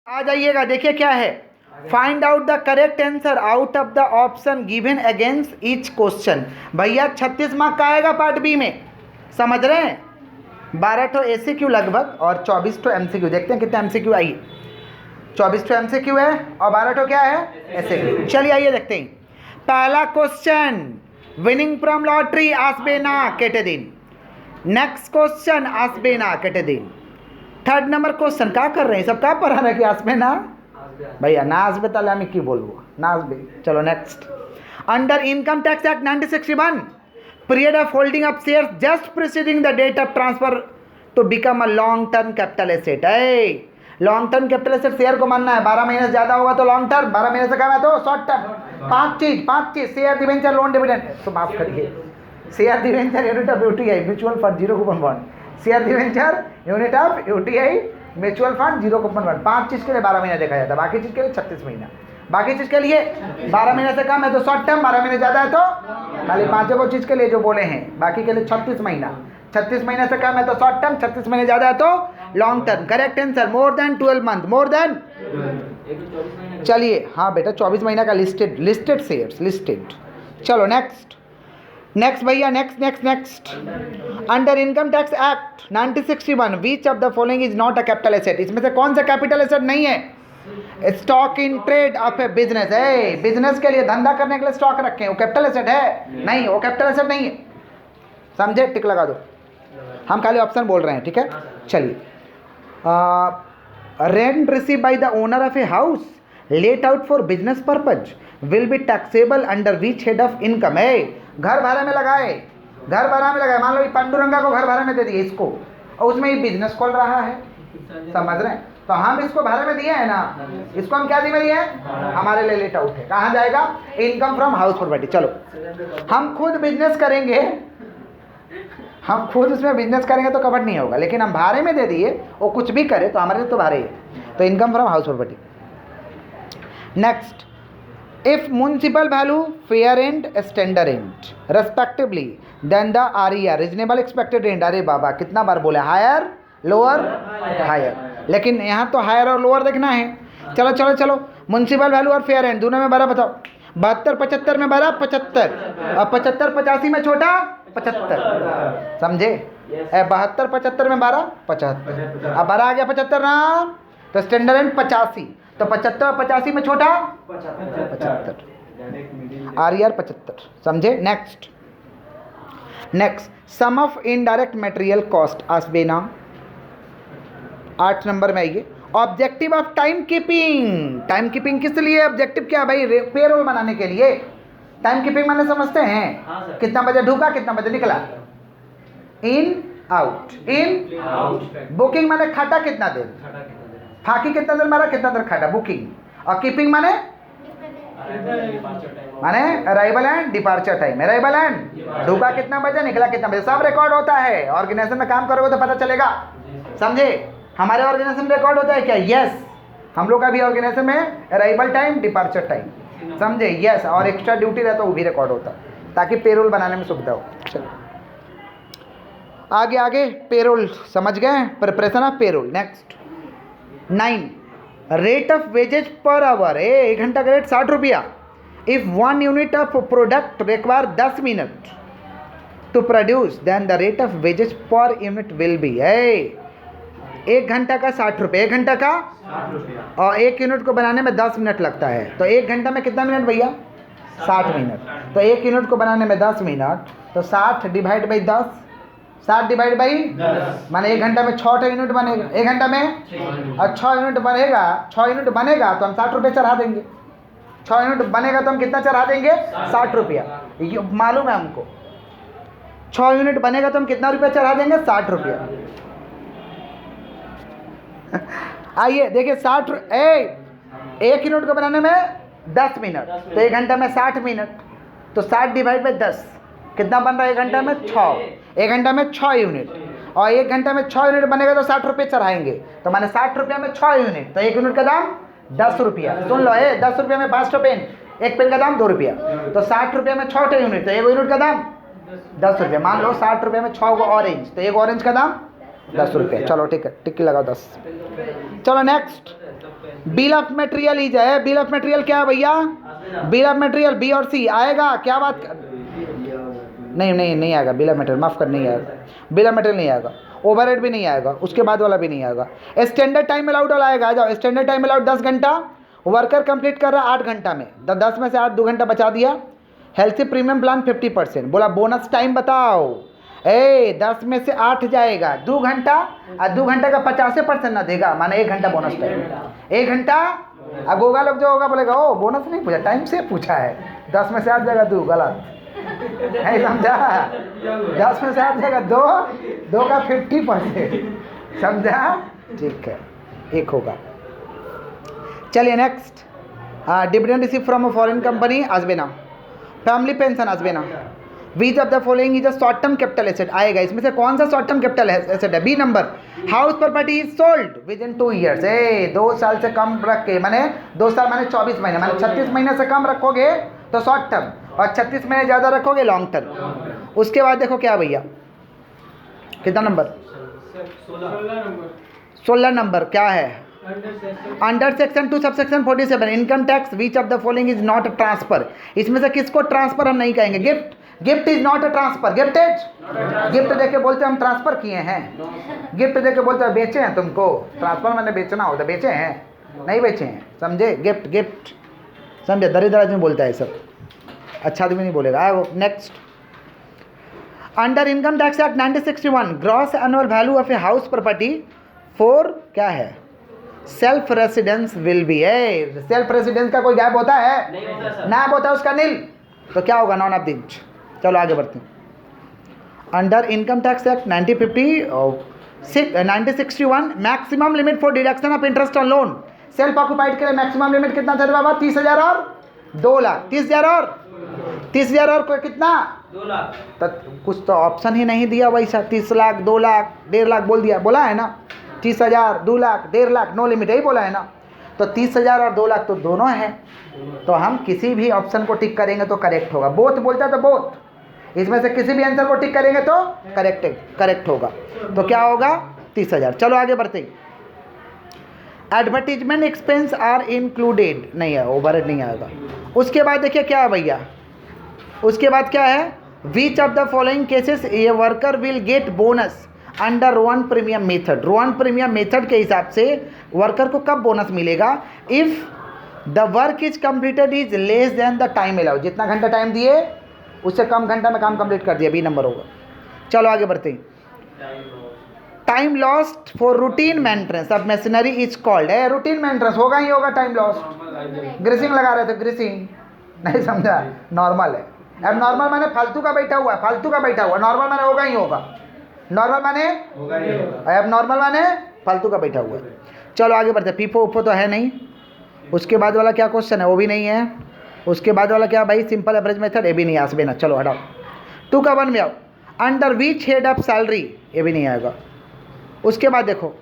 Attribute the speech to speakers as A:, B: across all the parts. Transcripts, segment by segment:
A: आ जाइएगा, देखिए क्या है, find out the correct answer out of the option given against each question. भैया 36 मार्क का आएगा पार्ट बी में, समझ रहे हैं। 12 ठो एमसीक्यू लगभग और 24 ठो एमसीक्यू। देखते हैं कितने एमसीक्यू आई। 24 ठो एमसीक्यू है और 12 ठो क्या है, एमसीक्यू। चलिए आइए देखते हैं। पहला क्वेश्चन, विनिंग फ्रॉम लॉटरी आसबेना केटेदिन। नेक्स्ट क्वेश्चन आसबेना केटेदिन। थर्ड नंबर क्वेश्चन क्या कर रहे हैं सब, क्या पढ़ा रहे कि आसबेना भैया ना आसबे ताले हमें की बोलबो ना आसबे। चलो next, under income tax act 1961 period of holding of shares just preceding the date of transfer to become a long term capital asset. है long term capital asset share को मानना है, 12 महीने से ज्यादा होगा तो लॉन्ग टर्म, 12 महीने से कम है तो शॉर्ट टर्म। पांच चीज शेयर डिवेंचर लोन डिविडेंड। तो माफ करिए, share debenture unit of UTI mutual fund zero coupon bond, share debenture unit of UTI mutual fund zero coupon bond. 5 चीज के लिए 12 महीना देखा जाता है, बाकी चीज के लिए 36 महीना। बाकी चीज के लिए 12 महीने से कम है तो शॉर्ट टर्म, 12 महीने ज्यादा है तो खाली 5 को चीज के लिए जो बोले हैं, बाकी के लिए 36 महीना। 36 महीने से कम है तो शॉर्ट टर्म, 36 महीने ज्यादा है तो long term. Correct answer more than 12 month, more than. चलिए हाँ बेटा 24 महीना का लिस्टेड शेयर्स लिस्टेड। चलो नेक्स्ट भैया next under income tax act 1961 which of the following is not a capital asset. इसमें से कौन सा कैपिटल एसेट नहीं है। Stock in trade off A business. है बिजनेस के लिए धंधा करने के लिए स्टॉक रखे हैं, वो कैपिटल एसेट है नहीं, वो कैपिटल एसेट नहीं है। समझे, टिक लगा दो, हम खाली ऑप्शन बोल रहे हैं, ठीक है। चलिए rent receive by the owner of a house let out for business purpose will be taxable under which head of income. है घर भाड़े में लगाए, मान लो ये पांडुरंगा को घर भाड़े में दे दिए इसको, और उसमें ये बिजनेस खोल रहा है, समझ रहे हैं, तो हम इसको भाड़े में दिए है ना, इसको हम क्या दिए हैं, हमारे लिए लेट आउट है। कहाँ जाएगा, इनकम फ्रॉम हाउस प्रॉपर्टी। चलो हम खुद बिजनेस करेंगे, हम खुद उसमें बिजनेस करेंगे तो कवर नहीं होगा, लेकिन हम भाड़े में दे दिए, वो कुछ भी करे तो हमारे लिए तो भाड़े है, तो income from house property. Next, if municipal value fair rent standard rent respectively then the RER reasonable expected rent। अरे बाबा कितना बार बोले, हायर लोअर हायर, लेकिन यहाँ तो हायर और लोअर देखना है। चलो म्यूनसिपल वैल्यू और फेयर रेंट दोनों में बड़ा बताओ। 72 75 में बड़ा 75 और 75 85 में छोटा 75, समझे। 72 75 में 12 75, अब 12 आ गया 75 ना, तो स्टैंडर्ड रेंट 85, तो 75 और 85 में छोटा 75, RER 75, समझे। Next sum of indirect material cost आसबेना 8 नंबर में आइए। ऑब्जेक्टिव ऑफ टाइम कीपिंग किस लिए ऑब्जेक्टिव क्या भाई, पेरोल बनाने के लिए। टाइम कीपिंग माने समझते हैं, कितना बजे ढूका कितना बजे निकला, इन आउट। बुकिंग माने खाता कितना देर, फाकी कितना देर मारा कितना देर खाता, बुकिंग। और कीपिंग माने arrival and departure time, arrival and ढूका कितना बजे निकला कितना बजे, सब रिकॉर्ड होता है। ऑर्गेनाइजेशन में काम करोगे तो पता चलेगा, समझे। हमारे ऑर्गेनाइजेशन में रिकॉर्ड होता है क्या, यस। हम लोग का भी ऑर्गेनाइजेशन में अराइवल टाइम डिपार्चर टाइम, समझे, यस। और एक्स्ट्रा ड्यूटी रहता है वो भी रिकॉर्ड होता है, ताकि पेरोल बनाने में सुविधा हो। चलो आगे पेरोल समझ गए, preparation of payroll. Next 9 rate of wages per hour. 1 घंटा का रेट 60 रुपया। If 1 unit of product require 10 minute to produce then the rate of wages per unit will be. 1 घंटा का 60 रुपये, 1 घंटा का, और 1 यूनिट को बनाने में 10 मिनट लगता है, तो 1 घंटा में कितना मिनट भैया, 60 मिनट। तो 1 यूनिट को बनाने में 10 मिनट, तो 60 डिवाइड बाई 10, 60 डिवाइड बाई 10 माने 1 घंटा में 6 यूनिट बनेगा, 1 घंटा में, और 6 यूनिट बनेगा, 6 यूनिट बनेगा तो हम 60 रुपये चढ़ा देंगे। 6 यूनिट बनेगा तो हम कितना चढ़ा देंगे, 60 रुपया। ये मालूम है हमको, 6 यूनिट बनेगा तो हम कितना रुपया चढ़ा देंगे, 60 रुपया। आइए देखिए 1 यूनिट को बनाने में 10 मिनट, तो 1 घंटा में 60 मिनट, तो 60 डिवाइड बाई 10 कितना बन रहा है, 1 घंटा में 6, 1 घंटा में 6 यूनिट, और 1 घंटा में 6 यूनिट बनेगा तो 60 रुपये चढ़ाएंगे, तो माने 60 रुपया में 6 यूनिट, तो 1 यूनिट का दाम 10 रुपया। सुन लो 10 रुपया में 5 पेन, 1 पेन का दाम 2 रुपया, तो 60 रुपया में 6 यूनिट, तो 1 यूनिट का दाम 10 रुपया। मान लो 60 रुपये में 6 ऑरेंज, तो 1 ऑरेंज का दाम 10 रुपये। चलो ठीक है, टिक्की लगाओ 10। चलो next bill of material is है। बिल ऑफ मटेरियल क्या है भैया? बिल ऑफ मटेरियल बी और सी आएगा क्या बात नहीं आएगा। बिल ऑफ मटेरियल माफ कर, नहीं आएगा। बिल ऑफ मटेरियल नहीं आएगा, ओवरहेड भी नहीं आएगा, उसके बाद वाला भी नहीं आएगा। स्टैंडर्ड टाइम अलाउड वाला आएगा। आ जाओ, स्टैंडर्ड टाइम अलाउड 10 घंटा, वर्कर कंप्लीट कर रहा 8 घंटा में, 10 में से 8 2 घंटा बचा दिया। Health premium plan 50%। बोला बोनस टाइम बताओ, 10 में से 8 जाएगा 2 घंटा, और 2 घंटे का 50% ना देगा, माने 1 घंटा बोनस टाइम। 1 घंटा। अब गोगा लोग जो होगा बोलेगा ओ बोनस नहीं पूछा, टाइम से पूछा है। 10 में से 8 जाएगा 2, गलत नहीं समझा। 10 में से 8 जाएगा 2 का 50%, समझा? ठीक है, 1 होगा। चलिए next, dividend receive from a foreign company आजबेना, फैमिली पेंशन आजबेना। Which of the following is a short term capital asset आएगा, इसमें से कौन सा शॉर्ट टर्म कैपिटल एसेट है? B number, house property is sold within 2 years. 2 साल से कम रख के, माने 2 साल माने 24 महीने, माने 36 महीने से कम रखोगे तो शॉर्ट टर्म, और 36 महीने ज़्यादा रखोगे लॉन्ग टर्म। उसके बाद देखो क्या भैया, कितना नंबर? 16 नंबर क्या है? Under section 2 subsection 47 income tax. Which of the following is not a transfer, इसमें से किसको ट्रांसफर हम नहीं कहेंगे? Gift is not a transfer. Gift देके बोलते हम ट्रांसफर किए हैं, गिफ्ट देके बोलते हैं बेचे हैं तुमको। ट्रांसफर मैंने बेचना होता, बेचे हैं नहीं बेचे हैं, समझे? गिफ्ट समझे? दरिद्र आदमी बोलता है सब, अच्छा आदमी नहीं बोलेगा। Next, under income tax act 1961 gross annual value of a house property for क्या है? Self residence will be. Self residence का कोई गैप होता है? नैप होता है उसका नील, तो क्या होगा? None of the inch. चलो आगे बढ़ते हैं। Under income tax act 1961 maximum limit for deduction of interest on loan. Self occupied के लिए मैक्सिमम लिमिट कितना था बाबा? 30,000 और 2 लाख। 30,000 और कोई कितना?
B: 2 लाख।
A: तो कुछ तो ऑप्शन ही नहीं दिया वैसा। 30 लाख, 2 लाख, 1.5 लाख बोल दिया, बोला है ना? 30,000, 2 लाख, 1.5 लाख, नो लिमिट, यही बोला है ना? तो 30,000 और 2 लाख तो दोनों हैं, तो हम किसी भी ऑप्शन को टिक करेंगे तो करेक्ट होगा। बोथ बोलता है तो बोथ, इसमें से किसी भी आंसर को टिक करेंगे तो करेक्ट होगा। तो क्या होगा? 30,000। चलो आगे बढ़ते हैं। एडवर्टीजमेंट एक्सपेंस आर इंक्लूडेड नहीं है, ओवरहेड नहीं आएगा। उसके बाद देखिए क्या है भैया, उसके बाद क्या है? विच of the following cases a worker will get bonus under Rohan premium method. Rohan premium method के हिसाब से वर्कर को कब बोनस मिलेगा? If the work is completed is less than the time allowed. जितना घंटा टाइम दिए उससे कम घंटा में काम कंप्लीट कर दिया, बी नंबर होगा। चलो आगे बढ़ते हैं। Time lost for routine maintenance of machinery is called है। रूटीन मेंटेनेंस होगा ही होगा टाइम लॉस्ट। ग्रीसिंग लगा रहे थे, ग्रीसिंग नहीं समझा, नॉर्मल है। अब नॉर्मल माने फालतू का बैठा हुआ है, फालतू का बैठा हुआ। नॉर्मल माने होगा ही होगा, नॉर्मल माने होगा ही होगा। अब नॉर्मल माने फालतू का बैठा हुआ है। चलो आगे बढ़ते। पीपो उपो तो है नहीं। उसके बाद वाला क्या क्वेश्चन है? वो भी नहीं है। उसके बाद वाला क्या भाई? सिंपल एवरेज मेथड, ये भी नहीं आसबे ना। चलो हटाओ। 2 का 1 में आओ। Under which head of salary, ये भी नहीं आएगा। उसके बाद देखो,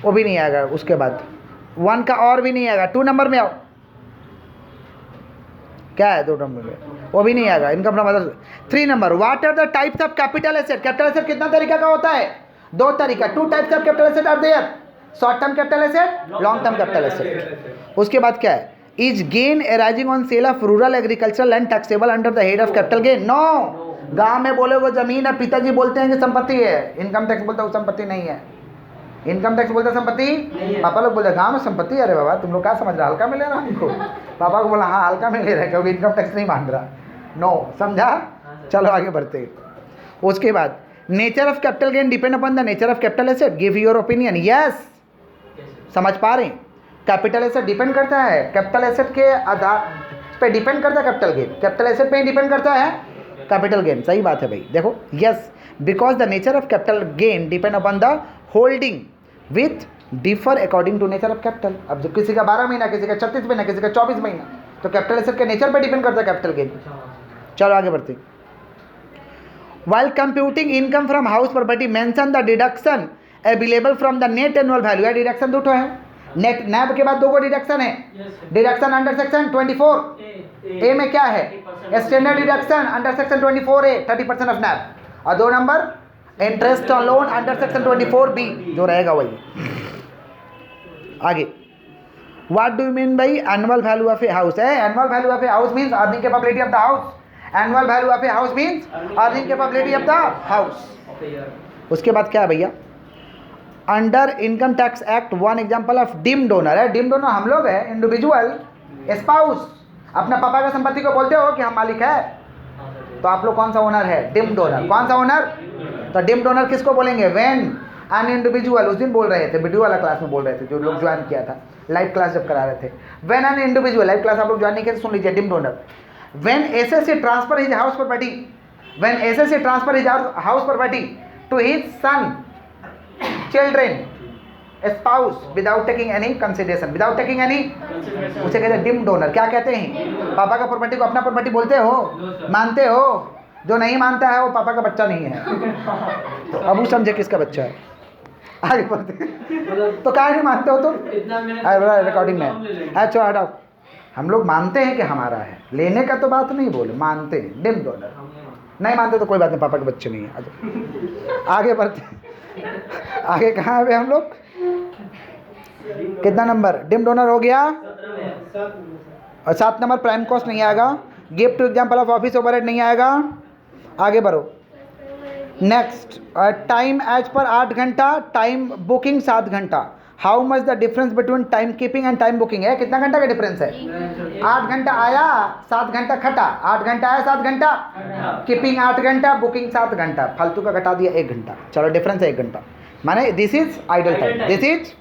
A: वो भी नहीं आएगा। उसके बाद 1 का और भी नहीं आएगा। 2 नंबर में आओ, क्या है 2 नंबर में? वो भी नहीं आएगा। Income from other. 3 number, what are the types of capital asset. Capital asset कितना तरीका का होता है? 2 तरीका। 2 types of capital asset are there, short term capital asset, long term capital asset. उसके बाद क्या है? Is gain arising on sale of rural agricultural land taxable under the head of capital gain? No. गांव में बोले वो जमीन है, पिताजी बोलते हैं कि संपत्ति है, इनकम टैक्स बोलता है वो संपत्ति नहीं है। इनकम टैक्स बोलता है संपत्ति, पापा लोग बोलते हैं गाँव में संपत्ति। अरे बाबा तुम लोग क्या समझ रहे, हल्का में ले रहा हमको? पापा को बोला हाँ हल्का में ले रहा है क्योंकि इनकम टैक्स नहीं मान रहा। नो, समझा? चलो आगे बढ़ते हैं। उसके बाद nature of capital gain depend upon the nature of capital asset. Give your opinion. Yes, समझ पा रहे हैं? कैपिटल एसेट डिपेंड करता है, कैपिटल एसेट के आधार पे डिपेंड करता है कैपिटल गेन। कैपिटल एसेट पे ही डिपेंड करता है कैपिटल गेन। सही बात है भाई। देखो yes, because the nature of capital gain depend upon the holding with differ according to nature of capital. अब जो किसी का 12 महीना, किसी का 36 महीना, किसी का 24 महीना, तो कैपिटल एसेट के नेचर पे डिपेंड करता है कैपिटल गेन। चलो आगे बढ़ते। While computing income from house property, mention the deduction available from the net annual value। Deduction 2 है। नेट नैब के बाद 2 को डिडक्शन है। डिडक्शन अंडर सेक्शन 24 ए में क्या है? Standard deduction under section 24 A 30% of NAV, और 2 number interest on loan under section 24 B जो रहेगा वही। आगे, what do you mean by annual value of a house? Annual value of a house means earning capability of the house. Annual value of a house means earning capability of the house. उसके बाद क्या है भैया, under income tax act one example of dim donor है। Dim donor हम लोग है, individual spouse. अपने पापा का संपत्ति को बोलते हो कि हम मालिक है, तो आप लोग कौन सा ओनर है? Dim donor. कौन सा ओनर? तो डिम डोनर किसको बोलेंगे? व्हेन एन इंडिविजुअल, उस दिन बोल रहे थे, वीडियो वाला क्लास में बोल रहे थे, जो लोग ज्वाइन किया था, लाइव क्लास जब करा रहे थे। When an individual, live class आप लोग ज्वाइन नहीं किए तो सुन लीजिए, deemed donor. When SSC transfer his house property, when SSC transfer his house property to his son, children, spouse without taking any consideration, without taking any, उसे कहते हैं डिम डोनर। क्या कहते हैं? पापा का प्रॉपर्टी को अपना प्रॉपर्टी बोलते हो, मानते हो? जो नहीं मानता है वो पापा का बच्चा नहीं है। तो अब वो समझे किसका बच्चा है। आगे बढ़ते हैं। तो क्या नहीं मानते हो तुम? रिकॉर्डिंग में अच्छा हटाओ। हम लोग मानते हैं कि हमारा है, लेने का तो बात नहीं बोले, मानते हैं। डिम डोनर नहीं मानते तो कोई बात नहीं, पापा के बच्चे नहीं है। आगे बढ़ते हैं। आगे कहाँ है हम लोग? कितना नंबर? डिम डोनर हो गया। और 7 नंबर प्राइम कॉस्ट नहीं आएगा। Give to example of office overhead नहीं आएगा। आगे बढ़ो। नेक्स्ट, टाइम एज पर 8 घंटा, टाइम बुकिंग 7 घंटा। How much the difference between time keeping and time booking है? कितना घंटा का डिफरेंस है? 8 घंटा आया, 7 घंटा खटा। 8 घंटा आया, 7 घंटा कीपिंग, 8 घंटा बुकिंग, 7 घंटा फालतू का घटा दिया 1 घंटा। चलो डिफरेंस है 1 घंटा, माने this is idle time, this is.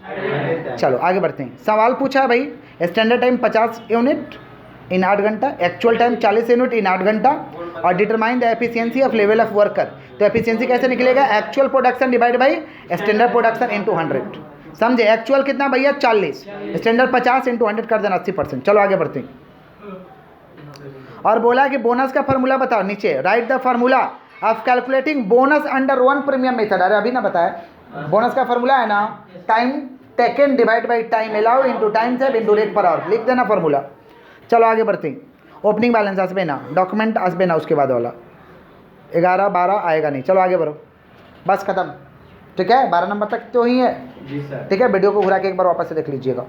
A: चलो आगे बढ़ते हैं। सवाल पूछा है भाई, स्टैंडर्ड टाइम 50 यूनिट इन 8 घंटा, एक्चुअल टाइम 40 यूनिट इन 8 घंटा, और determine the efficiency of level of worker. तो एफिशिएंसी कैसे निकलेगा? Actual production divide by standard production into 100। समझे? एक्चुअल कितना भैया? 40, स्टैंडर्ड 50 इंटू 100 कर देना 80%। चलो आगे बढ़ते हैं। और बोला कि बोनस का फॉर्मूला बताओ। नीचे right the formula of calculating bonus under 1 premium method. अरे अभी ना बताया, बोनस का फॉर्मूला है ना, time taken divide by time allowed into time save into rate per hour. लिख देना फार्मूला। चलो आगे बढ़ते हैं। ओपनिंग बैलेंस आसबे ना, डॉक्यूमेंट आसबे ना, उसके बाद वाला 11 12 आएगा नहीं। चलो आगे बढ़ो, बस खत्म। ठीक है, 12 नंबर तक तो ही है। ठीक है, वीडियो को घुरा के एक बार वापस से देख लीजिएगा।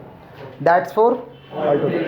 A: That's for all today.